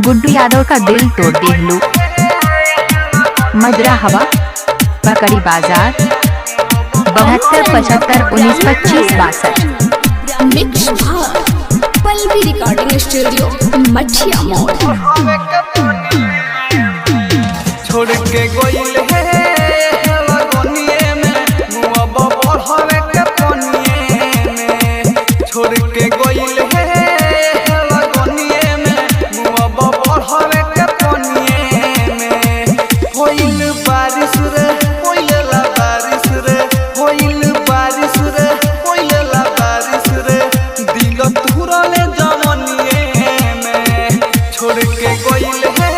गुड्डू यादव का दिल तोड़ देहलू। मदरा हवा पकड़ी बाजार 72 75 19 25 62। मिक्स पल्लवी रिकॉर्डिंग स्टूडियो मठिया मोड़। छोड़ के गोइल है लगनिए में मुआब बढ़ावे के पनिए में। छोड़ के गोइल है लगनिए में मुआब बढ़ावे के पनिए में। होइल बारिश रे होइल ला बारिश रे होइल बारिश रे होइल ला बारिश रे दिल तुरले जवनिए में। छोड़ के गोइल है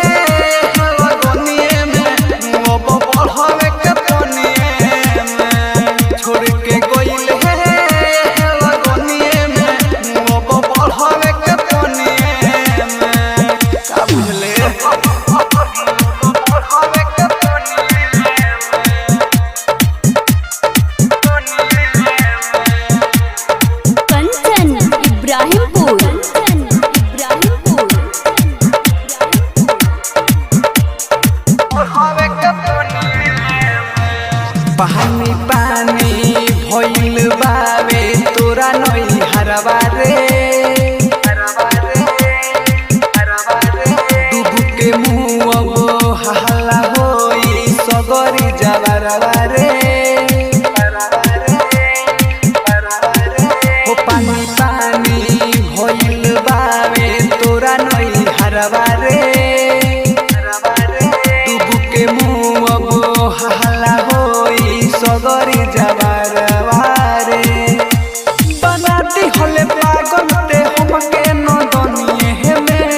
पानी पानी भइल बावे तोरा नई हरवा रे। डूब के मुँह अब हल्ला होई सगरी जबरवा रे। हो पानी पानी भइल बावे तोरा नई हरवा रे। डूब के मुँह अब हल्ला सगरी जबरवा रे। बनाती होले पागल ते हमके नदनिए में।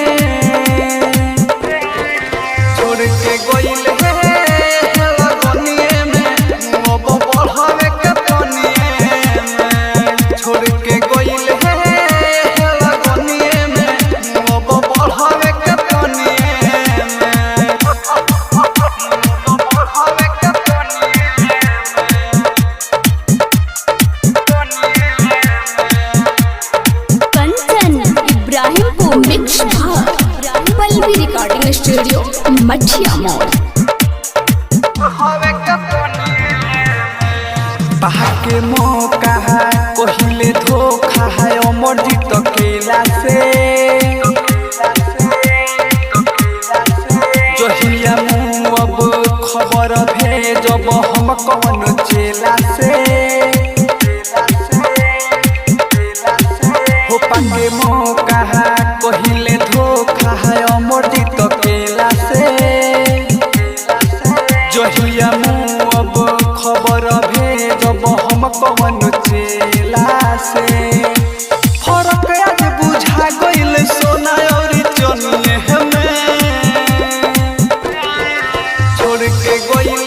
छोड़ के गोइल है लगनिए में अब बढ़ावे के पनिए में। छोड़ के गोइल है लगनिए में अब बढ़ावे के पनिए में। मिक्स पल्लवी रिकॉर्डिंग स्टूडियो मठिया मोड़। पहा के मौका कोहिले धोखा है अमर जीत केला से। जहिया मुँह अब खबर भेजब हम कौन चेला से। हो पाके मौका कोहिले धोखा है अमर जीत केला से। जहिया मुँह अब खबर भेजब हम कौन चेला से। फरक आज बुझा गइल सोना और चनिए में। छोड़ के गोइल